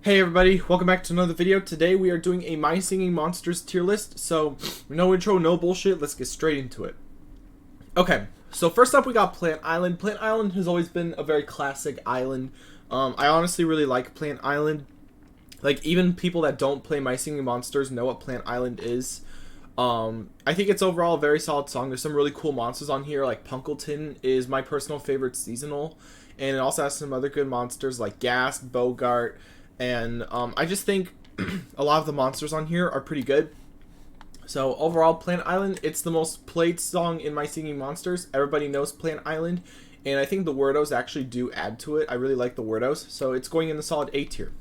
Hey everybody, welcome back to another video. Today we are doing a My Singing Monsters tier list, so no intro, no bullshit, let's get straight into it. Okay, so first up we got Plant Island. Plant Island has always been a very classic island. I honestly really like Plant Island. Like, even people that don't play My Singing Monsters know what Plant Island is. I think it's overall a very solid song. There's some really cool monsters on here, like Punkleton is my personal favorite seasonal, and it also has some other good monsters like Ghast, Bogart, and I just think a lot of the monsters on here are pretty good. So overall, Plant Island, it's the most played song in My Singing Monsters. Everybody knows Plant Island, and I think the Wordos actually do add to it. I really like the Wordos, so it's going in the solid A tier.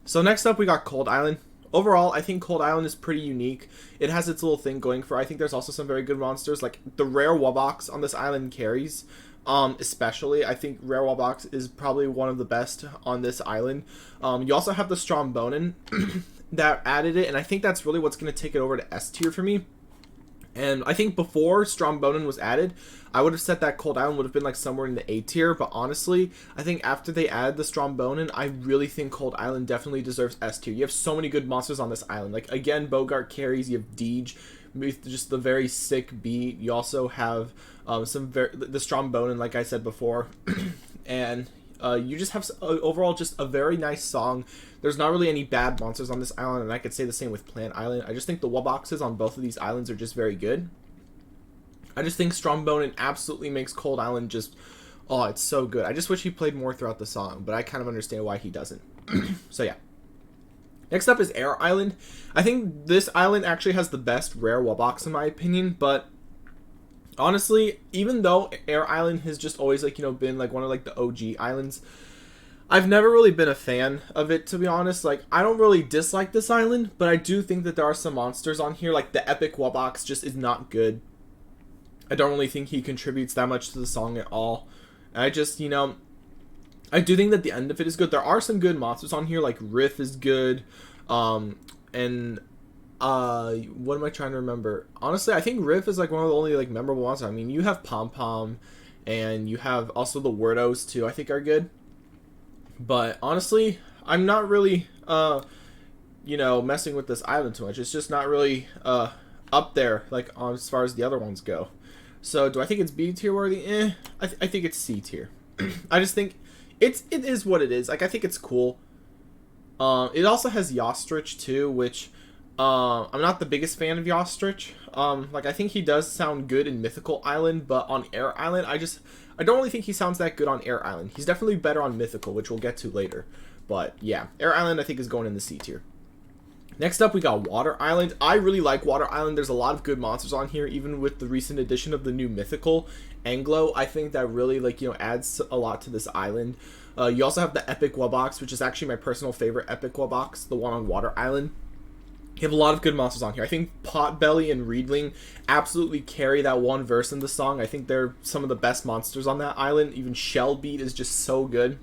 So next up, we got Cold Island. Overall, I think Cold Island is pretty unique. It has its little thing going for it. I think there's also some very good monsters, like the rare Wubbox on this island carries. Especially, I think Rare Wubbox is probably one of the best on this island. You also have the Strombonen that added it, and I think that's really what's going to take it over to S tier for me. And I think before Strombonen was added, I would have said that Cold Island would have been like somewhere in the A tier, but honestly, I think after they added the Strombonen, I really think Cold Island definitely deserves S tier. You have so many good monsters on this island. Like, again, Bogart carries, you have Deej with just the very sick beat. You also have the Strombonen, like I said before, and you just have overall just a very nice song. There's not really any bad monsters on this island, and I could say the same with Plant Island. I just think the Wubboxes on both of these islands are just very good. I just think Strombonen absolutely makes Cold Island just, oh, it's so good. I just wish he played more throughout the song, but I kind of understand why he doesn't. So yeah. Next up is Air Island. I think this island actually has the best rare Wubbox in my opinion, but honestly, even though Air Island has just always, like, been like one of like the OG islands, I've never really been a fan of it, to be honest. Like, I don't really dislike this island, but I do think that there are some monsters on here, like the Epic Wubbox just is not good. I don't really think he contributes that much to the song at all. I just, I do think that the end of it is good. There are some good monsters on here, like Riff is good, and what am I trying to remember? Honestly, I think Riff is like one of the only like memorable monsters. I mean, you have Pom Pom, and you have also the Wordos too, I think are good. But honestly, I'm not really messing with this island too much. It's just not really up there like as far as the other ones go. So do I think it's B tier worthy? I think it's C tier. I just think it is what it is. Like, I think it's cool. It also has Yostrich too, which I'm not the biggest fan of Yostrich. Like, I think he does sound good in Mythical Island, but on Air Island, I don't really think he sounds that good on Air Island. He's definitely better on Mythical, which we'll get to later. But yeah, Air Island I think is going in the C tier. Next up, we got Water Island. I really like Water Island. There's a lot of good monsters on here, even with the recent addition of the new Mythical Anglo. I think that really, like, adds a lot to this island. You also have the Epic Wubbox, which is actually my personal favorite Epic Wubbox, the one on Water Island. You have a lot of good monsters on here. I think Potbelly and Reedling absolutely carry that one verse in the song. I think they're some of the best monsters on that island. Even Shellbeat is just so good.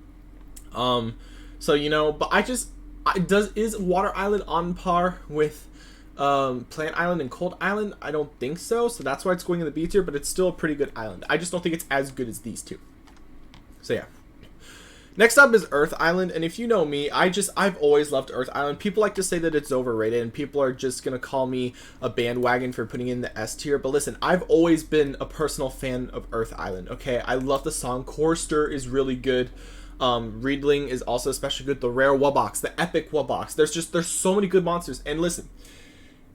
So, but is Water Island on par with Plant Island and Cold Island? I don't think so. So that's why it's going in the B tier, but it's still a pretty good island. I just don't think it's as good as these two. So yeah. Next up is Earth Island, and if you know me, I've always loved Earth Island. People like to say that it's overrated, and people are just gonna call me a bandwagon for putting in the S tier. But listen, I've always been a personal fan of Earth Island. Okay, I love the song. Corster is really good. Reedling is also especially good. The rare Wubbox, the Epic Wubbox. There's so many good monsters. And listen,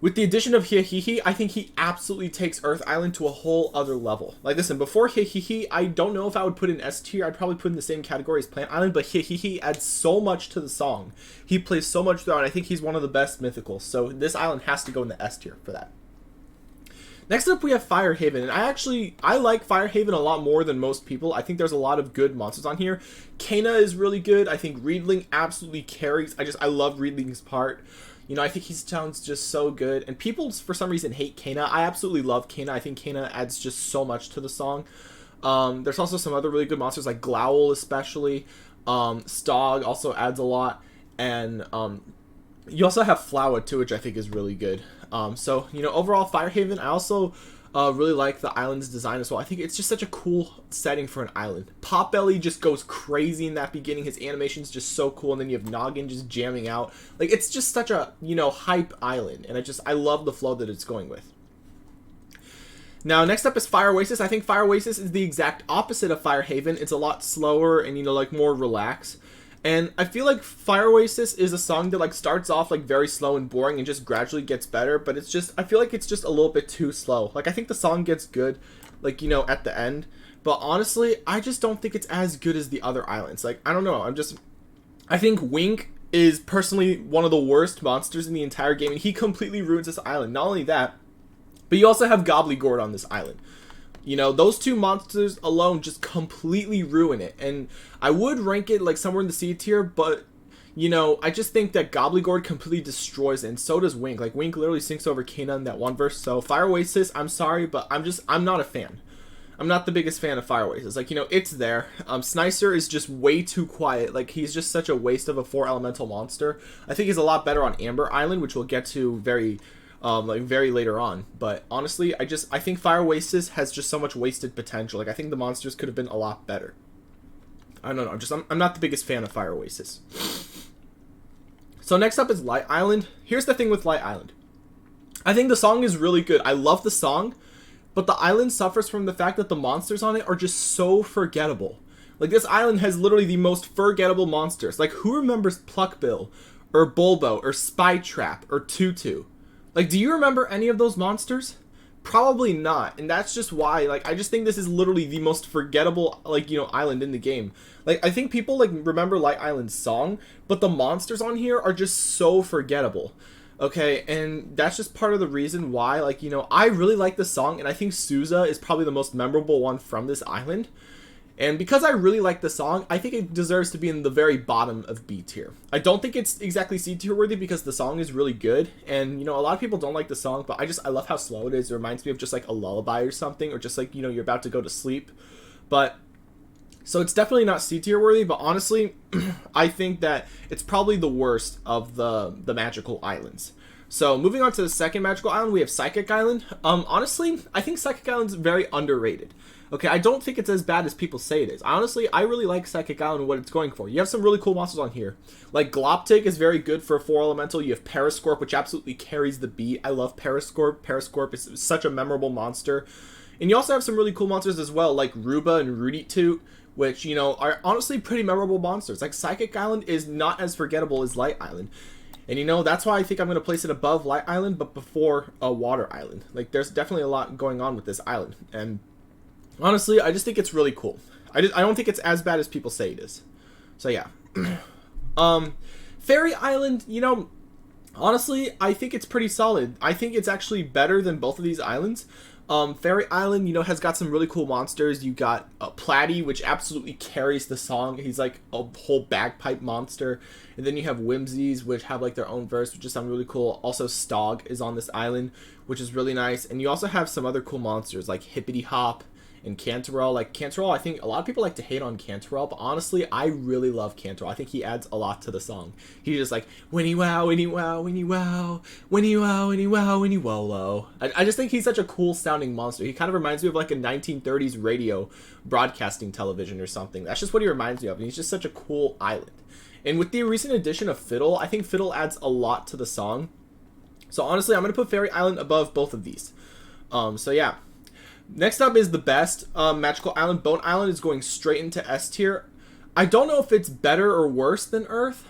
with the addition of Hihihi, I think he absolutely takes Earth Island to a whole other level. Like, listen, before Hihihi, I don't know if I would put in S tier. I'd probably put in the same category as Plant Island, but Hihihi adds so much to the song. He plays so much throughout. I think he's one of the best mythicals. So this island has to go in the S tier for that. Next up, we have Firehaven, and I like Firehaven a lot more than most people. I think there's a lot of good monsters on here. Kana is really good. I think Reedling absolutely carries. I love Reedling's part. I think he sounds just so good. And people, for some reason, hate Kana. I absolutely love Kana. I think Kana adds just so much to the song. There's also some other really good monsters, like Glowl especially. Stog also adds a lot. And you also have Flower too, which I think is really good. So, overall, Firehaven, I also Really like the island's design as well. I think it's just such a cool setting for an island. Potbelly just goes crazy in that beginning. His animation's just so cool, and then you have Noggin just jamming out. Like, it's just such a, hype island, and I love the flow that it's going with. Now, next up is Fire Oasis. I think Fire Oasis is the exact opposite of Fire Haven. It's a lot slower and, like, more relaxed. And I feel like Fire Oasis is a song that, like, starts off, like, very slow and boring and just gradually gets better. But it's just, I feel like it's just a little bit too slow. Like, I think the song gets good, like, at the end. But honestly, I just don't think it's as good as the other islands. Like, I don't know. I think Wink is personally one of the worst monsters in the entire game. And he completely ruins this island. Not only that, but you also have Gobblegord on this island. Those two monsters alone just completely ruin it. And I would rank it like somewhere in the C tier, but I just think that Gobblegord completely destroys it, and so does Wink. Like, Wink literally sinks over Kena in that one verse. So Fire Oasis, I'm sorry, but I'm not a fan. I'm not the biggest fan of Fire Oasis. Like, it's there. Snicer is just way too quiet. Like, he's just such a waste of a 4 elemental monster. I think he's a lot better on Amber Island, which we'll get to very later on. But honestly, I think Fire Oasis has just so much wasted potential. Like, I think the monsters could have been a lot better. I don't know. I'm not the biggest fan of Fire Oasis. So next up is Light Island. Here's the thing with Light Island. I think the song is really good. I love the song, but the island suffers from the fact that the monsters on it are just so forgettable. Like, this island has literally the most forgettable monsters. Like, who remembers Pluckbill, or Bulbo, or Spytrap, or Tutu? Like, do you remember any of those monsters? Probably not. And that's just why, like, I just think this is literally the most forgettable, like, island in the game. Like, I think people, like, remember Light Island's song, but the monsters on here are just so forgettable. Okay, and that's just part of the reason why, like, I really like the song, and I think Sousa is probably the most memorable one from this island. And because I really like the song, I think it deserves to be in the very bottom of B tier. I don't think it's exactly C tier worthy because the song is really good. And, a lot of people don't like the song, but I love how slow it is. It reminds me of just like a lullaby or something, or just like, you're about to go to sleep. But, so it's definitely not C tier worthy, but honestly, I think that it's probably the worst of the magical islands. So moving on to the second magical island, we have Psychic Island. Honestly, I think Psychic Island's very underrated. Okay, I don't think it's as bad as people say it is. Honestly, I really like Psychic Island and what it's going for. You have some really cool monsters on here. Like, Gloptic is very good for a 4 elemental. You have Periscorp, which absolutely carries the beat. I love Periscorp. Periscorp is such a memorable monster. And you also have some really cool monsters as well, like Ruba and Rudy Toot, which, are honestly pretty memorable monsters. Like, Psychic Island is not as forgettable as Light Island. And, that's why I think I'm going to place it above Light Island, but before Water Island. Like, there's definitely a lot going on with this island. And honestly, I just think it's really cool. I don't think it's as bad as people say it is. So, yeah. Fairy Island, honestly, I think it's pretty solid. I think it's actually better than both of these islands. Fairy Island, has got some really cool monsters. You got Platy, which absolutely carries the song. He's like a whole bagpipe monster. And then you have Whimsies, which have like their own verse, which just sound really cool. Also, Stog is on this island, which is really nice. And you also have some other cool monsters like Hippity Hop and Cantorell. Like, Cantorell, I think a lot of people like to hate on Cantorell, but honestly, I really love Cantorell. I think he adds a lot to the song. He's just like, Winnie wow, Winnie wow, Winnie wow, Winnie wow, Winnie wow, Winnie wolo. I just think he's such a cool sounding monster. He kind of reminds me of like a 1930s radio broadcasting television or something. That's just what he reminds me of, and he's just such a cool island. And with the recent addition of Fiddle, I think Fiddle adds a lot to the song. So honestly, I'm going to put Fairy Island above both of these. So yeah. Next up is the best magical island. Bone Island is going straight into S tier. I don't know if it's better or worse than Earth.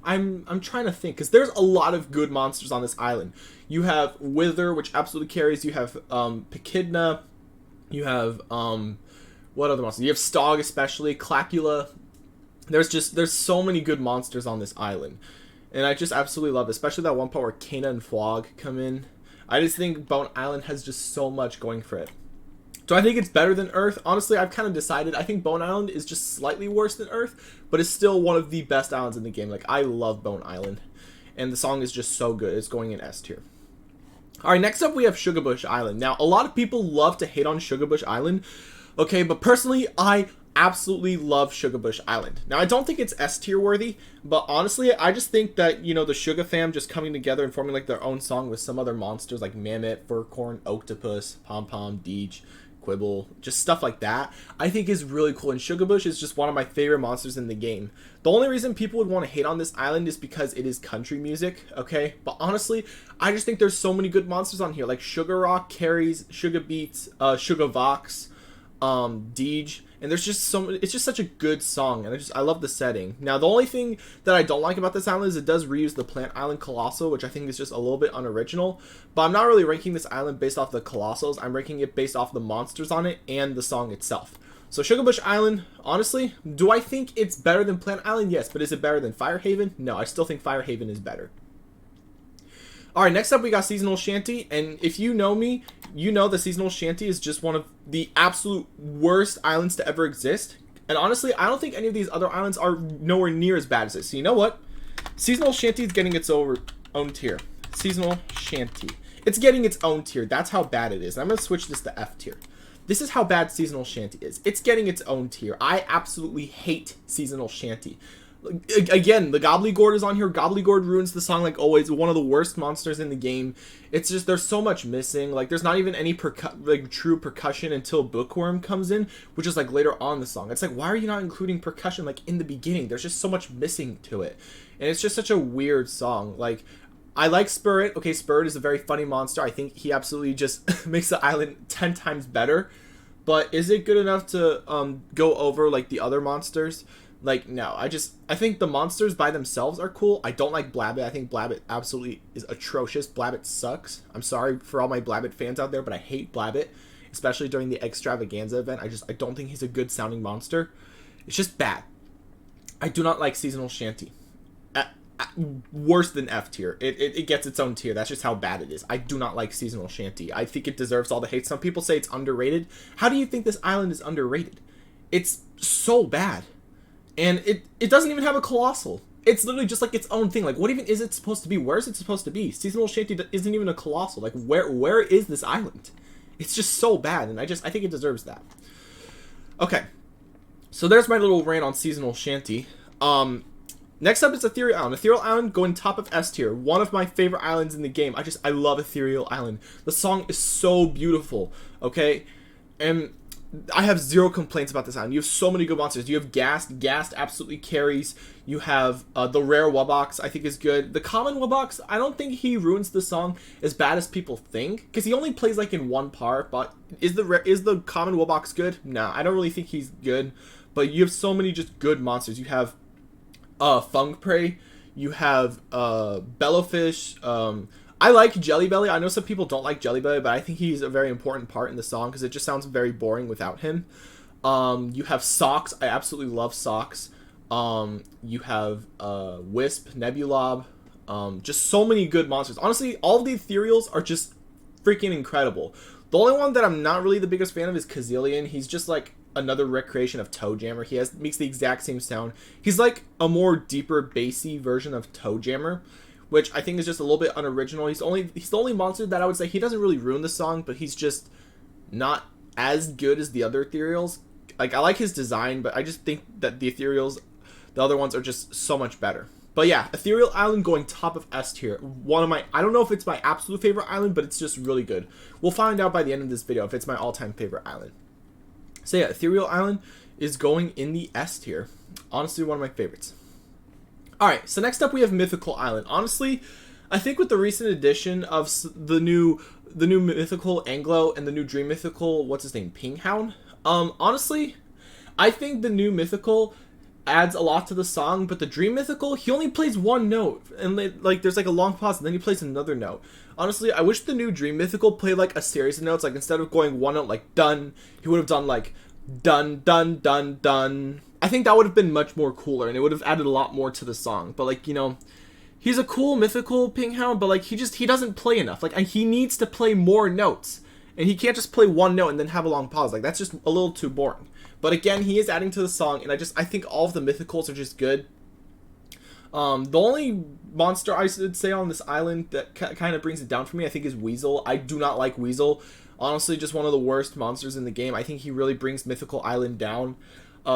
I'm trying to think, because there's a lot of good monsters on this island. You have Wither, which absolutely carries. You have Pechidna. You have what other monsters? You have Stog, especially Clacula. There's so many good monsters on this island, and I just absolutely love it. Especially that one part where Kena and Flog come in. I just think Bone Island has just so much going for it. Do I think it's better than Earth? Honestly, I've kind of decided. I think Bone Island is just slightly worse than Earth, but it's still one of the best islands in the game. Like, I love Bone Island, and the song is just so good. It's going in S tier. Alright, next up we have Sugarbush Island. Now, a lot of people love to hate on Sugarbush Island, okay, but personally, I absolutely love Sugar Bush Island. Now, I don't think it's S tier worthy, but honestly, I just think that, you know, the Sugar fam just coming together and forming like their own song with some other monsters like Mammoth, Furcorn, Octopus, Pom Pom, Deej, Quibble, just stuff like that, I think is really cool. And Sugar Bush is just one of my favorite monsters in the game. The only reason people would want to hate on this island is because it is country music, okay? But honestly, I just think there's so many good monsters on here, like Sugar Rock, Carries, Sugar Beats, Sugar Vox, Deej, and there's just so many. It's just such a good song, and I love the setting. Now, the only thing that I don't like about this island is it does reuse the Plant Island Colossal, which I think is just a little bit unoriginal. But I'm not really ranking this island based off the Colossals. I'm ranking it based off the monsters on it and the song itself. So Sugar Bush Island, honestly, do I think it's better than Plant Island? Yes, but is it better than Fire Haven? No, I still think Fire Haven is better. Alright, next up we got Seasonal Shanty, and if you know me, you know that Seasonal Shanty is just one of the absolute worst islands to ever exist. And honestly, I don't think any of these other islands are nowhere near as bad as this. So you know what? Seasonal Shanty is getting its own tier. Seasonal Shanty. It's getting its own tier. That's how bad it is. I'm going to switch this to F tier. This is how bad Seasonal Shanty is. It's getting its own tier. I absolutely hate Seasonal Shanty. Again, the Gobbledygourd is on here. Gobbledygourd ruins the song like always. One of the worst monsters in the game. It's just, there's so much missing. Like, there's not even any true percussion until Bookworm comes in, which is like later on in the song. It's like, why are you not including percussion like in the beginning? There's just so much missing to it. And it's just such a weird song. Like, I like Spirit. Okay, Spirit is a very funny monster. I think he absolutely just makes the island 10 times better. But is it good enough to go over like the other monsters? Like, no. I think the monsters by themselves are cool. I don't like Blabbit. I think Blabbit absolutely is atrocious. Blabbit sucks. I'm sorry for all my Blabbit fans out there, but I hate Blabbit, especially during the Extravaganza event. I don't think he's a good sounding monster. It's just bad. I do not like Seasonal Shanty. Worse than F tier. It gets its own tier. That's just how bad it is. I do not like Seasonal Shanty. I think it deserves all the hate. Some people say it's underrated. How do you think this island is underrated? It's so bad. And it doesn't even have a Colossal. It's literally just like its own thing. Like, what even is it supposed to be? Where is it supposed to be? Seasonal Shanty isn't even a Colossal. Like, where is this island? It's just so bad, and I think it deserves that. Okay. So there's my little rant on Seasonal Shanty. Next up is Ethereal Island. Ethereal Island going top of S tier. One of my favorite islands in the game. I love Ethereal Island. The song is so beautiful, okay? And I have zero complaints about this island. You have so many good monsters. You have Ghast. Ghast absolutely carries. You have the rare Wubbox, I think is good. The common Wubbox, I don't think he ruins the song as bad as people think, because he only plays like in one part. But is the common Wubbox good? No, I don't really think he's good. But you have so many just good monsters. You have Fungprey. You have Bellowfish. I like Jelly Belly. I know some people don't like Jelly Belly, but I think he's a very important part in the song because it just sounds very boring without him. You have Socks. I absolutely love Socks. You have Wisp, Nebulob. Just so many good monsters. Honestly, all of the Ethereals are just freaking incredible. The only one that I'm not really the biggest fan of is Kazillion. He's just like another recreation of Toejammer. He makes the exact same sound. He's like a more deeper, bassy version of Toejammer, which I think is just a little bit unoriginal. He's the only monster that I would say he doesn't really ruin the song, but he's just not as good as the other Ethereals. Like, I like his design, but I just think that the Ethereals, the other ones, are just so much better. But yeah, Ethereal Island going top of S tier. I don't know if it's my absolute favorite island, but it's just really good. We'll find out by the end of this video if it's my all-time favorite island. So yeah, Ethereal Island is going in the S tier. Honestly, one of my favorites. Alright, so next up we have Mythical Island. Honestly, I think with the recent addition of the new Mythical Anglo and the new Dream Mythical, what's his name, Pinghound? Honestly, I think the new Mythical adds a lot to the song, but the Dream Mythical, he only plays one note, and like there's like a long pause, and then he plays another note. Honestly, I wish the new Dream Mythical played like a series of notes, like instead of going one note like dun, he would have done like dun dun dun dun. I think that would have been much more cooler, and it would have added a lot more to the song. But like, you know, he's a cool Mythical Pinghound, but like he doesn't play enough. Like, he needs to play more notes, and he can't just play one note and then have a long pause. Like, that's just a little too boring. But again, he is adding to the song, and I think all of the Mythicals are just good. The only monster I should say on this island that kind of brings it down for me, I think, is Weasel. I do not like Weasel. Honestly, just one of the worst monsters in the game. I think he really brings Mythical Island down.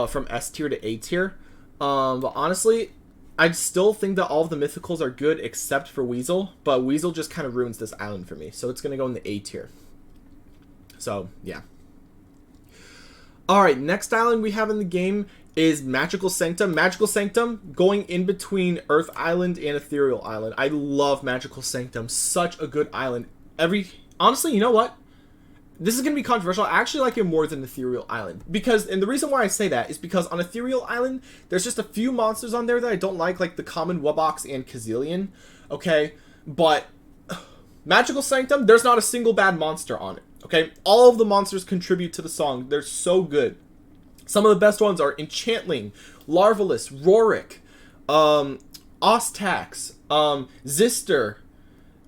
from S tier to A tier. But honestly, I still think that all of the mythicals are good except for Weasel, but Weasel just kind of ruins this island for me. So it's going to go in the A tier. So, yeah. Alright, next island we have in the game is Magical Sanctum. Magical Sanctum going in between Earth Island and Ethereal Island. I love Magical Sanctum. Such a good island. Honestly, you know what? This is going to be controversial. I actually like it more than Ethereal Island. And the reason why I say that is because on Ethereal Island, there's just a few monsters on there that I don't like the common Wubox and Kazillion. Okay? But Magical Sanctum, there's not a single bad monster on it. Okay? All of the monsters contribute to the song. They're so good. Some of the best ones are Enchantling, Larvalus, Rorik, Ostax, Zister.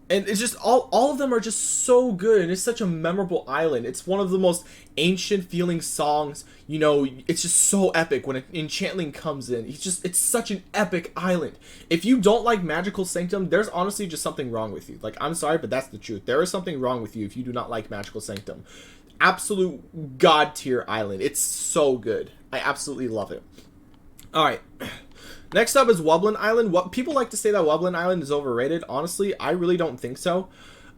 And it's just all of them are just so good, and it's such a memorable island. It's one of the most ancient feeling songs. You know, it's just so epic when Enchantling comes in. It's such an epic island. If you don't like Magical Sanctum, there's honestly just something wrong with you. Like, I'm sorry, but that's the truth. There is something wrong with you if you do not like Magical Sanctum. Absolute god tier island. It's so good. I absolutely love it. Alright. Next up is Wublin Island. People like to say that Wublin Island is overrated. Honestly, I really don't think so.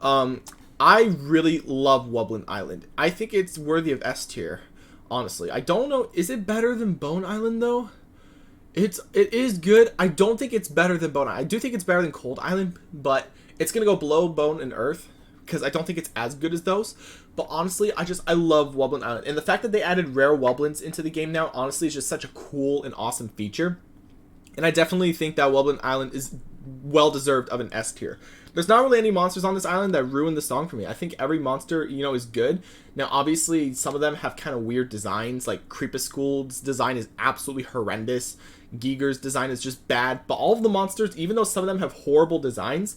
I really love Wublin Island. I think it's worthy of S tier. Honestly, I don't know. Is it better than Bone Island though? It is good. I don't think it's better than Bone Island. I do think it's better than Cold Island, but it's gonna go below Bone and Earth because I don't think it's as good as those. But honestly, I love Wublin Island, and the fact that they added rare Wublins into the game now, honestly, is just such a cool and awesome feature. And I definitely think that Wublin Island is well deserved of an S tier. There's not really any monsters on this island that ruin the song for me. I think every monster, you know, is good. Now, obviously, some of them have kind of weird designs. Like Creepaskuld's design is absolutely horrendous. Giger's design is just bad. But all of the monsters, even though some of them have horrible designs,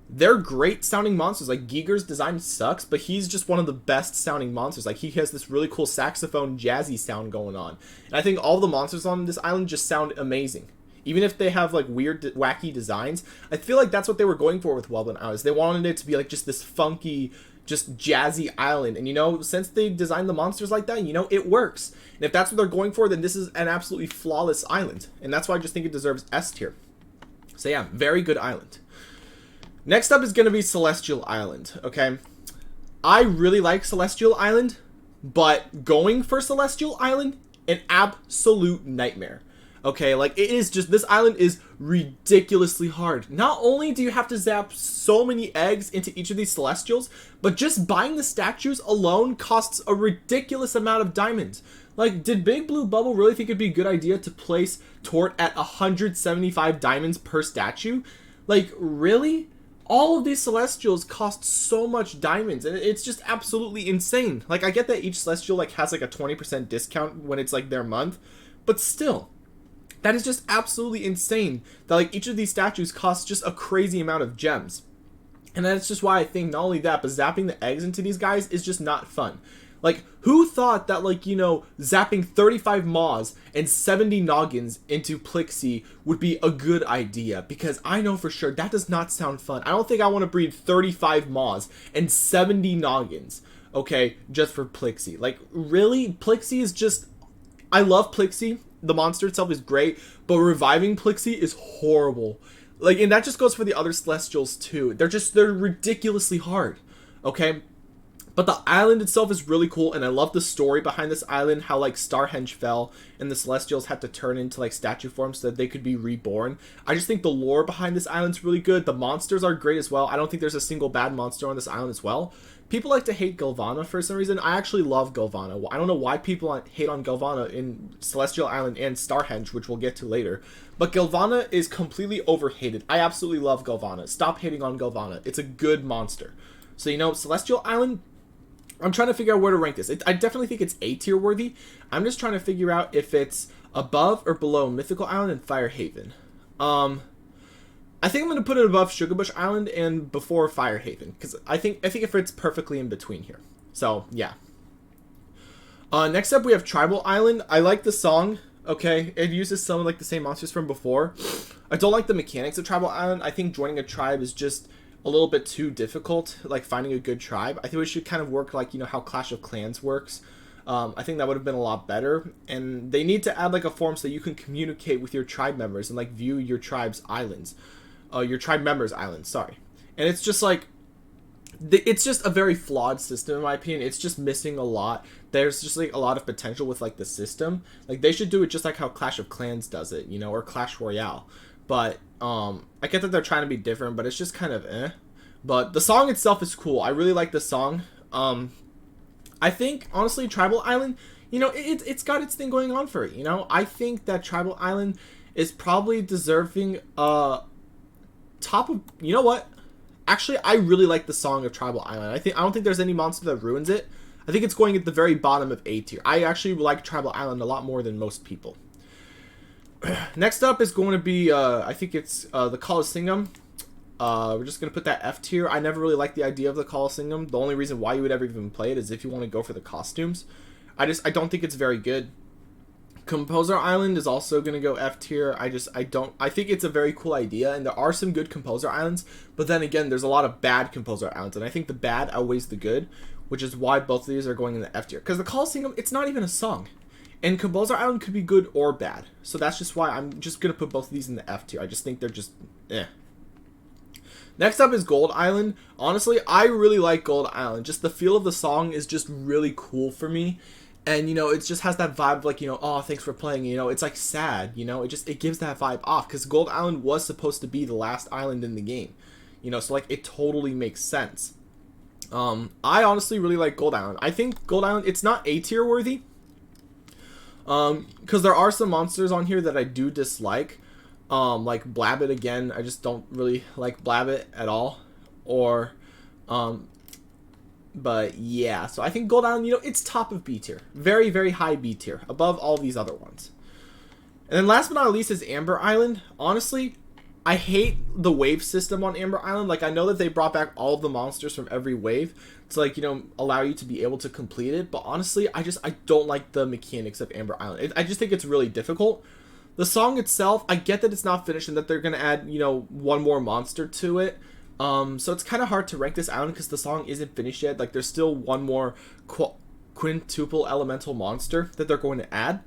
they're great sounding monsters. Like Giger's design sucks, but he's just one of the best sounding monsters. Like he has this really cool saxophone jazzy sound going on. And I think all the monsters on this island just sound amazing. Even if they have like weird, wacky designs, I feel like that's what they were going for with Wublin Island. They wanted it to be like just this funky, just jazzy island. And you know, since they designed the monsters like that, you know, it works. And if that's what they're going for, then this is an absolutely flawless island. And that's why I just think it deserves S tier. So yeah, very good island. Next up is going to be Celestial Island, okay? I really like Celestial Island, but going for Celestial Island, an absolute nightmare. Okay, like it is just, this island is ridiculously hard. Not only do you have to zap so many eggs into each of these Celestials, but just buying the statues alone costs a ridiculous amount of diamonds. Like, did Big Blue Bubble really think it'd be a good idea to place Tort at 175 diamonds per statue? Like, really? All of these Celestials cost so much diamonds, and it's just absolutely insane. Like, I get that each Celestial, like, has, like, a 20% discount when it's, like, their month, but still. That is just absolutely insane that like each of these statues costs just a crazy amount of gems. And that's just why I think not only that, but zapping the eggs into these guys is just not fun. Like, who thought that, like, you know, zapping 35 Maws and 70 Noggins into Plixie would be a good idea? Because I know for sure that does not sound fun. I don't think I want to breed 35 Maws and 70 Noggins, okay, just for Plixie. Like, really? Plixie is just... I love Plixie. The monster itself is great, but reviving Plixie is horrible. Like, and that just goes for the other Celestials too. They're ridiculously hard, okay? But the island itself is really cool, and I love the story behind this island, how like Starhenge fell and the Celestials had to turn into like statue form so that they could be reborn. I just think the lore behind this island's really good. The monsters are great as well. I don't think there's a single bad monster on this island as well. People like to hate Galvana for some reason. I actually love Galvana. I don't know why people hate on Galvana in Celestial Island and Starhenge, which we'll get to later. But Galvana is completely overhated. I absolutely love Galvana. Stop hating on Galvana. It's a good monster. So, you know, Celestial Island, I'm trying to figure out where to rank this. I definitely think it's A tier worthy. I'm just trying to figure out if it's above or below Mythical Island and Firehaven. I think I'm going to put it above Sugarbush Island and before Firehaven, because I think it fits perfectly in between here. So, yeah. Next up, we have Tribal Island. I like the song, okay? It uses some of like the same monsters from before. I don't like the mechanics of Tribal Island. I think joining a tribe is just a little bit too difficult, like finding a good tribe. I think we should kind of work like, you know, how Clash of Clans works. I think that would have been a lot better. And they need to add like a form so that you can communicate with your tribe members and like view your tribe's islands, your tribe members' islands. Sorry, and it's just like it's just a very flawed system in my opinion. It's just missing a lot. There's just like a lot of potential with like the system. Like they should do it just like how Clash of Clans does it, you know, or Clash Royale. But I get that they're trying to be different, but it's just kind of eh. But the song itself is cool. I really like the song. I think honestly Tribal Island, you know, it's got its thing going on for it, you know. I think that Tribal Island is probably deserving top of, you know what? Actually, I really like the song of Tribal Island. I don't think there's any monster that ruins it. I think it's going at the very bottom of A tier. I actually like Tribal Island a lot more than most people. Next up is going to be, I think it's the Colosseum. We're just going to put that F tier. I never really liked the idea of the Colosseum. The only reason why you would ever even play it is if you want to go for the costumes. I don't think it's very good. Composer Island is also going to go F tier. I think it's a very cool idea, and there are some good Composer Islands, but then again, there's a lot of bad Composer Islands, and I think the bad outweighs the good, which is why both of these are going in the F tier. Because the Colosseum, it's not even a song, and Composer Island could be good or bad, so that's just why I'm just going to put both of these in the F tier. I just think they're just, eh. Next up is Gold Island. Honestly, I really like Gold Island. Just the feel of the song is just really cool for me. And, you know, it just has that vibe like, you know, oh, thanks for playing, you know, it's like sad, you know, it gives that vibe off, because Gold Island was supposed to be the last island in the game, you know, so like it totally makes sense. I honestly really like Gold Island. I think Gold Island, it's not A tier worthy, because there are some monsters on here that I do dislike, like Blabbit again. I just don't really like Blabbit at all, or, but yeah, so I think Gold Island, you know, it's top of B tier. Very, very high B tier, above all these other ones. And then last but not least is Amber Island. Honestly, I hate the wave system on Amber Island. Like, I know that they brought back all of the monsters from every wave to, like, you know, allow you to be able to complete it. But honestly, I don't like the mechanics of Amber Island. I just think it's really difficult. The song itself, I get that it's not finished and that they're going to add, you know, one more monster to it. So it's kind of hard to rank this island because the song isn't finished yet. Like, there's still one more quintuple elemental monster that they're going to add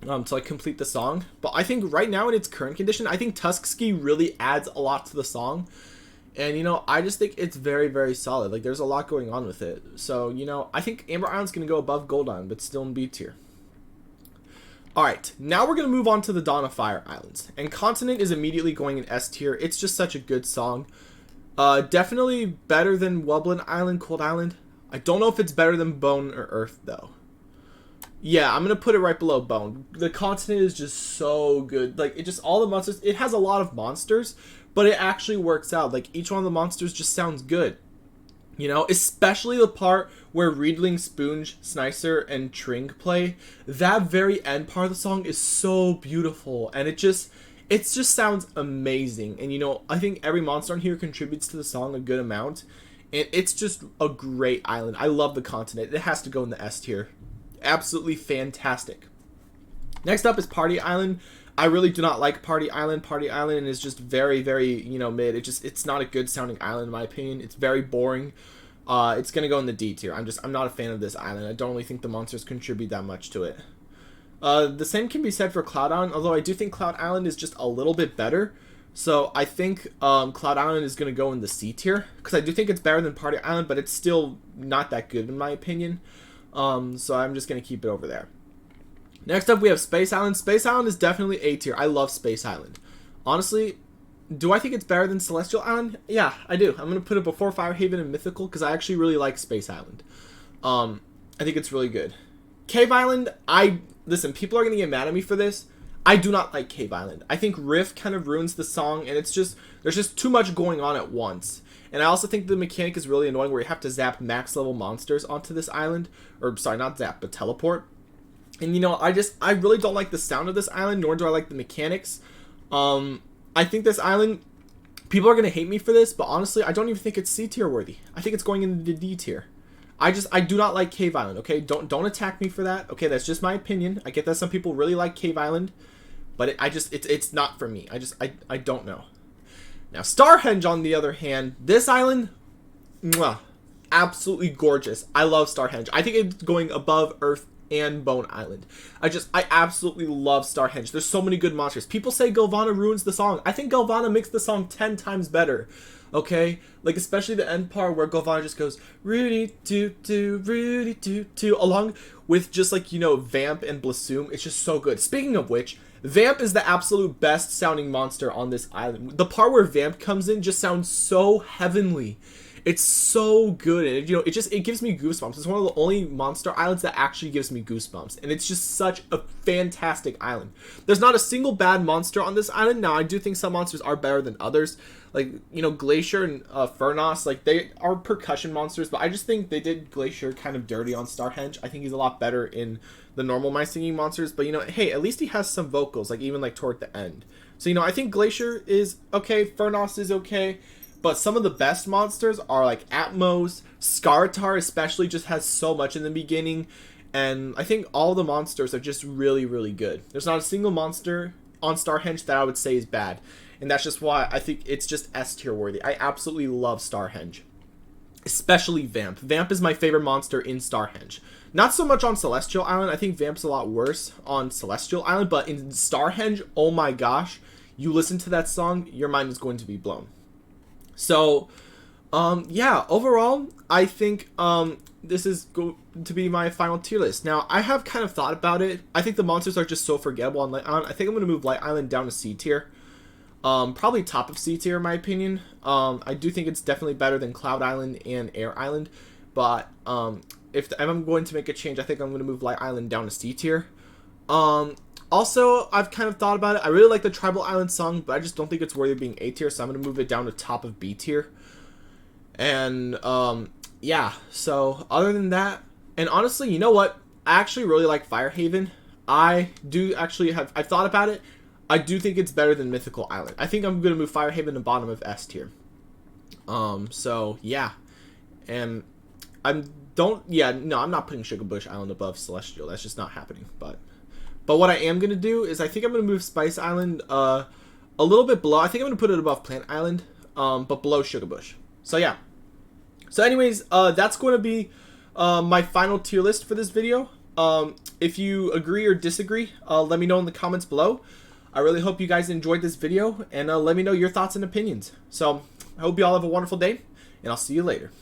to like complete the song. But I think right now in its current condition, I think Tuskegee really adds a lot to the song. And, you know, I just think it's very, very solid. Like, there's a lot going on with it. So, you know, I think Amber Island's going to go above Gold Island, but still in B tier. Alright, now we're going to move on to the Dawn of Fire Islands. And Continent is immediately going in S tier. It's just such a good song. Definitely better than Wublin Island, Cold Island. I don't know if it's better than Bone or Earth, though. Yeah, I'm going to put it right below Bone. The Continent is just so good. Like, it just, all the monsters, it has a lot of monsters, but it actually works out. Like, each one of the monsters just sounds good. You know, especially the part where Riedling, Spoonge, Snicer, and Tring play. That very end part of the song is so beautiful, and it just sounds amazing. And, you know, I think every monster on here contributes to the song a good amount, and it's just a great island. I love the Continent. It has to go in the S tier. Absolutely fantastic. Next up is Party Island. I really do not like Party Island. Party Island is just very, very, you know, mid. It's not a good sounding island in my opinion. It's very boring. It's gonna go in the D tier. I'm not a fan of this island. I don't really think the monsters contribute that much to it. The same can be said for Cloud Island, although I do think Cloud Island is just a little bit better. So I think Cloud Island is gonna go in the C tier, because I do think it's better than Party Island, but it's still not that good in my opinion. So I'm just gonna keep it over there. Next up, we have Space Island. Space Island is definitely A tier. I love Space Island. Honestly, do I think it's better than Celestial Island? Yeah, I do. I'm going to put it before Firehaven and Mythical because I actually really like Space Island. I think it's really good. Cave Island, listen, people are going to get mad at me for this. I do not like Cave Island. I think Riff kind of ruins the song, and there's just too much going on at once. And I also think the mechanic is really annoying where you have to zap max level monsters onto this island. Or, sorry, not zap, but teleport. And, you know, I really don't like the sound of this island, nor do I like the mechanics. I think this island, people are going to hate me for this, but honestly, I don't even think it's C tier worthy. I think it's going into the D tier. I do not like Cave Island, okay? Don't attack me for that. Okay, that's just my opinion. I get that some people really like Cave Island, but it's not for me. I don't know. Now, Starhenge, on the other hand, this island, mwah, absolutely gorgeous. I love Starhenge. I think it's going above Earth and Bone Island. I absolutely love Starhenge. There's so many good monsters. People say Galvana ruins the song. I think Galvana makes the song 10 times better. Okay? Like, especially the end part where Galvana just goes, Rudy doo doo, Rudy doo doo, along with just like, you know, Vamp and Blossom. It's just so good. Speaking of which, Vamp is the absolute best sounding monster on this island. The part where Vamp comes in just sounds so heavenly. It's so good, and you know, it gives me goosebumps. It's one of the only monster islands that actually gives me goosebumps, and it's just such a fantastic island. There's not a single bad monster on this island. Now, I do think some monsters are better than others, like, you know, Glacier and Furnos, like, they are percussion monsters, but I just think they did Glacier kind of dirty on Starhenge. I think he's a lot better in the normal My Singing Monsters, but you know, hey, at least he has some vocals, like even like toward the end. So, you know, I think Glacier is okay, Furnos is okay. But some of the best monsters are like Atmos, Skartar especially just has so much in the beginning. And I think all the monsters are just really, really good. There's not a single monster on Starhenge that I would say is bad. And that's just why I think it's just S tier worthy. I absolutely love Starhenge. Especially Vamp. Vamp is my favorite monster in Starhenge. Not so much on Celestial Island. I think Vamp's a lot worse on Celestial Island. But in Starhenge, oh my gosh. You listen to that song, your mind is going to be blown. So, yeah, overall, I think this is going to be my final tier list. Now, I have kind of thought about it. I think the monsters are just so forgettable on Light Island. I think I'm going to move Light Island down to C tier. Probably top of C tier, in my opinion. I do think it's definitely better than Cloud Island and Air Island. But if I'm going to make a change, I think I'm going to move Light Island down to C tier. Also, I've kind of thought about it. I really like the Tribal Island song, but I just don't think it's worthy of being A tier, so I'm going to move it down to top of B tier. And, yeah, so other than that, and honestly, you know what? I actually really like Firehaven. I've thought about it. I do think it's better than Mythical Island. I think I'm going to move Firehaven to bottom of S tier. So, yeah. And I'm not putting Sugarbush Island above Celestial. That's just not happening, But what I am going to do is I think I'm going to move Spice Island a little bit below. I think I'm going to put it above Plant Island, but below Sugarbush. So, yeah. So, anyways, that's going to be my final tier list for this video. If you agree or disagree, let me know in the comments below. I really hope you guys enjoyed this video, and let me know your thoughts and opinions. So, I hope you all have a wonderful day, and I'll see you later.